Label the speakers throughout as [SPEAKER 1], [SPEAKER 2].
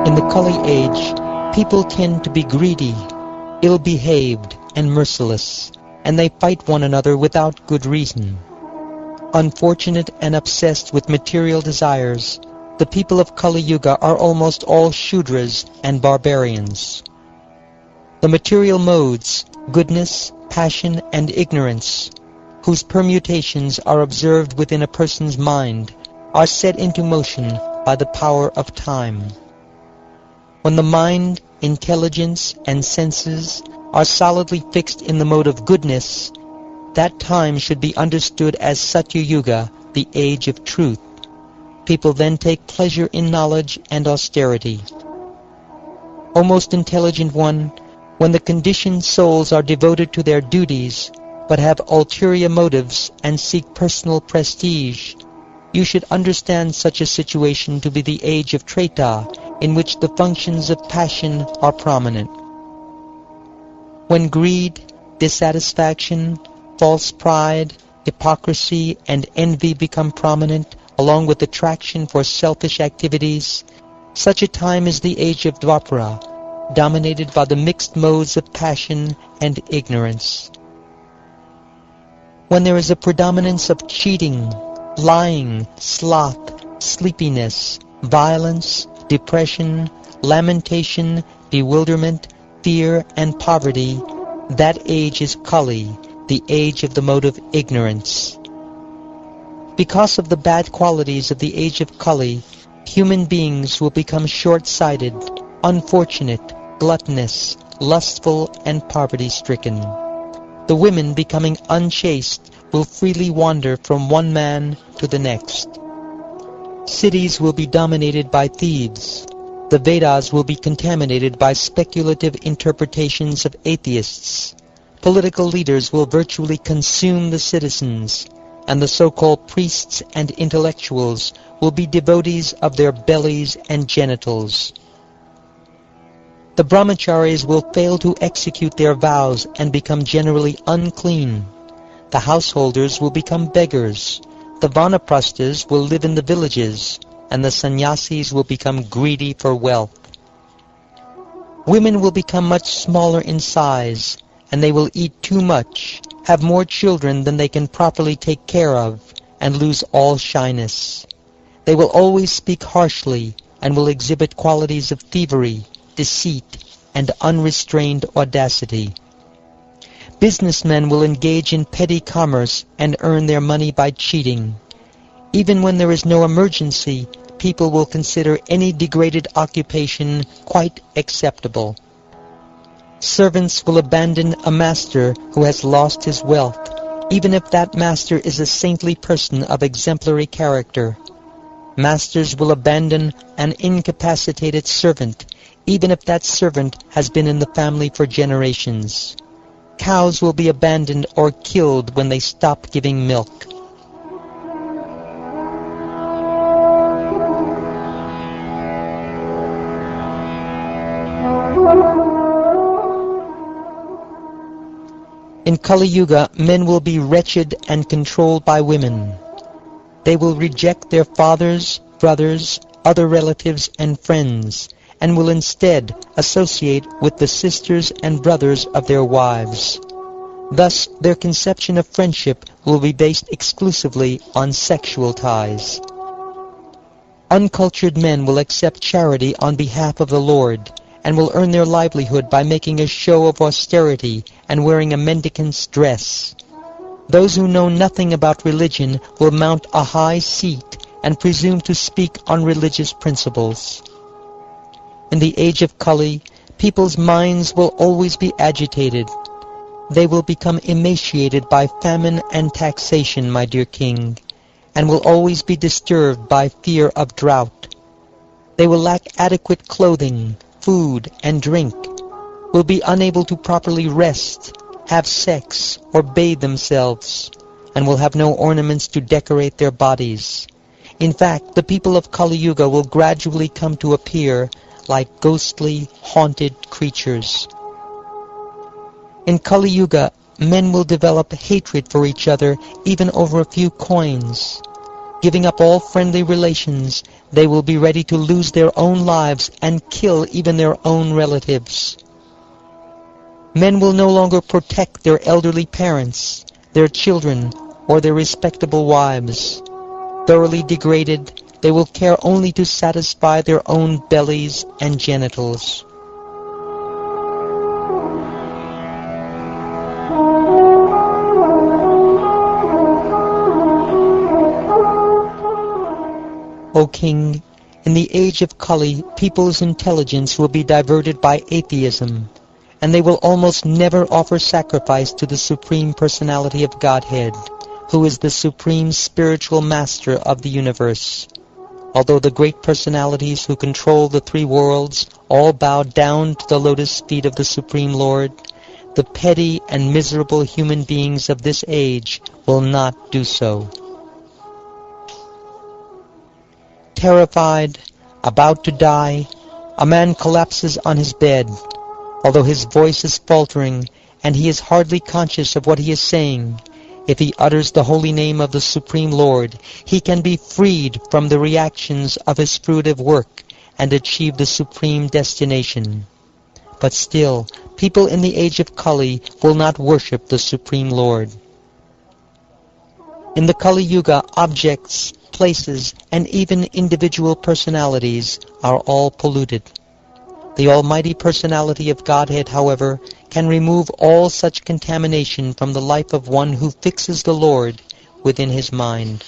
[SPEAKER 1] In the Kali age, people tend to be greedy, ill-behaved, and merciless, and they fight one another without good reason. Unfortunate and obsessed with material desires, the people of Kali Yuga are almost all Shudras and barbarians. The material modes, goodness, passion, and ignorance, whose permutations are observed within a person's mind, are set into motion by the power of time. When the mind, intelligence, and senses are solidly fixed in the mode of goodness, that time should be understood as Satya Yuga, the age of truth. People then take pleasure in knowledge and austerity. O most intelligent one, when the conditioned souls are devoted to their duties, but have ulterior motives and seek personal prestige, you should understand such a situation to be the age of Treta, in which the functions of passion are prominent. When greed, dissatisfaction, false pride, hypocrisy, and envy become prominent, along with attraction for selfish activities, such a time is the age of Dwapara, dominated by the mixed modes of passion and ignorance. When there is a predominance of cheating, lying, sloth, sleepiness, violence, depression, lamentation, bewilderment, fear, and poverty, that age is Kali, the age of the mode of ignorance. Because of the bad qualities of the age of Kali, human beings will become short-sighted, unfortunate, gluttonous, lustful, and poverty-stricken. The women, becoming unchaste, will freely wander from one man to the next. Cities will be dominated by thieves. The Vedas will be contaminated by speculative interpretations of atheists. Political leaders will virtually consume the citizens, and the so-called priests and intellectuals will be devotees of their bellies and genitals. The brahmacharis will fail to execute their vows and become generally unclean. The householders will become beggars. The vanaprasthas will live in the villages, and the sannyasis will become greedy for wealth. Women will become much smaller in size, and they will eat too much, have more children than they can properly take care of, and lose all shyness. They will always speak harshly, and will exhibit qualities of thievery, deceit, and unrestrained audacity. Businessmen will engage in petty commerce and earn their money by cheating. Even when there is no emergency, people will consider any degraded occupation quite acceptable. Servants will abandon a master who has lost his wealth, even if that master is a saintly person of exemplary character. Masters will abandon an incapacitated servant, even if that servant has been in the family for generations. Cows will be abandoned or killed when they stop giving milk. In Kali Yuga, men will be wretched and controlled by women. They will reject their fathers, brothers, other relatives, and friends, and will instead associate with the sisters and brothers of their wives. Thus, their conception of friendship will be based exclusively on sexual ties. Uncultured men will accept charity on behalf of the Lord, and will earn their livelihood by making a show of austerity and wearing a mendicant's dress. Those who know nothing about religion will mount a high seat and presume to speak on religious principles. In the age of Kali, people's minds will always be agitated. They will become emaciated by famine and taxation, my dear king, and will always be disturbed by fear of drought. They will lack adequate clothing, food, and drink, will be unable to properly rest, have sex, or bathe themselves, and will have no ornaments to decorate their bodies. In fact, the people of Kali Yuga will gradually come to appear like ghostly, haunted creatures. In Kali Yuga, men will develop hatred for each other even over a few coins. Giving up all friendly relations, they will be ready to lose their own lives and kill even their own relatives. Men will no longer protect their elderly parents, their children, or their respectable wives. Thoroughly degraded, they will care only to satisfy their own bellies and genitals. O King, in the age of Kali, people's intelligence will be diverted by atheism, and they will almost never offer sacrifice to the Supreme Personality of Godhead, who is the Supreme Spiritual Master of the universe. Although the great personalities who control the three worlds all bow down to the lotus feet of the Supreme Lord, the petty and miserable human beings of this age will not do so. Terrified, about to die, a man collapses on his bed, although his voice is faltering and he is hardly conscious of what he is saying. If he utters the holy name of the Supreme Lord, he can be freed from the reactions of his fruitive work and achieve the supreme destination. But still, people in the age of Kali will not worship the Supreme Lord. In the Kali Yuga, objects, places, and even individual personalities are all polluted. The Almighty Personality of Godhead, however, can remove all such contamination from the life of one who fixes the Lord within his mind.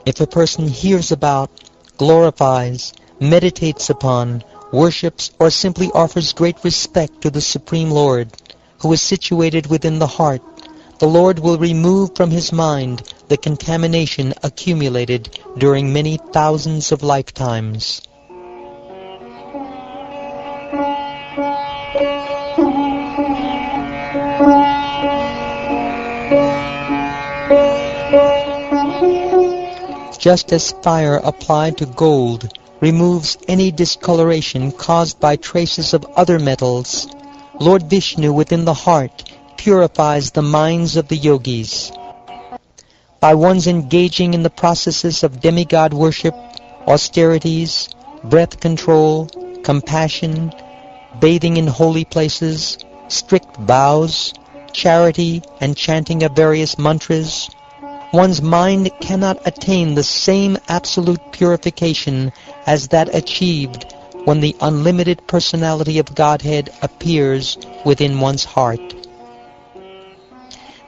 [SPEAKER 1] If a person hears about, glorifies, meditates upon, worships, or simply offers great respect to the Supreme Lord, who is situated within the heart, the Lord will remove from his mind the contamination accumulated during many thousands of lifetimes. Just as fire applied to gold removes any discoloration caused by traces of other metals, Lord Vishnu within the heart purifies the minds of the yogis. By one's engaging in the processes of demigod worship, austerities, breath control, compassion, bathing in holy places, strict vows, charity, and chanting of various mantras, one's mind cannot attain the same absolute purification as that achieved when the unlimited personality of Godhead appears within one's heart.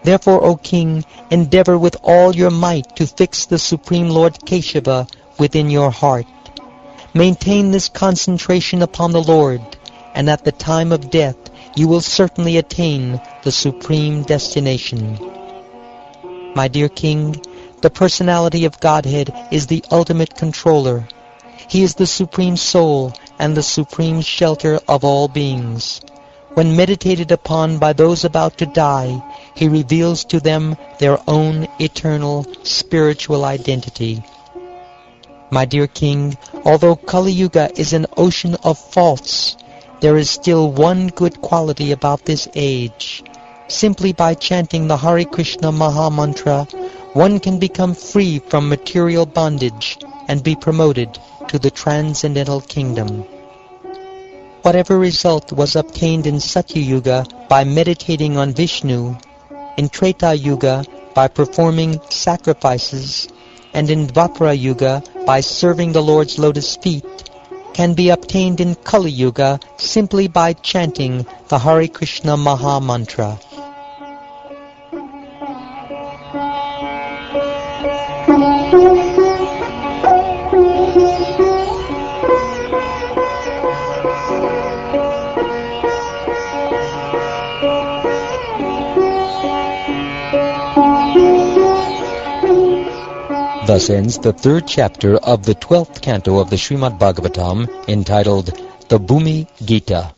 [SPEAKER 1] Therefore, O King, endeavor with all your might to fix the Supreme Lord Keshava within your heart. Maintain this concentration upon the Lord, and at the time of death you will certainly attain the supreme destination. My dear King, the Personality of Godhead is the ultimate controller. He is the Supreme Soul and the supreme shelter of all beings. When meditated upon by those about to die, he reveals to them their own eternal spiritual identity. My dear King, although Kali Yuga is an ocean of faults, there is still one good quality about this age. Simply by chanting the Hare Krishna Maha Mantra, one can become free from material bondage and be promoted to the transcendental kingdom. Whatever result was obtained in Satya Yuga by meditating on Vishnu, in Treta Yuga by performing sacrifices, and in Dvapara Yuga by serving the Lord's lotus feet, can be obtained in Kali Yuga simply by chanting the Hare Krishna Maha Mantra. Thus ends the third chapter of the 12th canto of the Shrimad Bhagavatam, entitled the Bhumi Gita.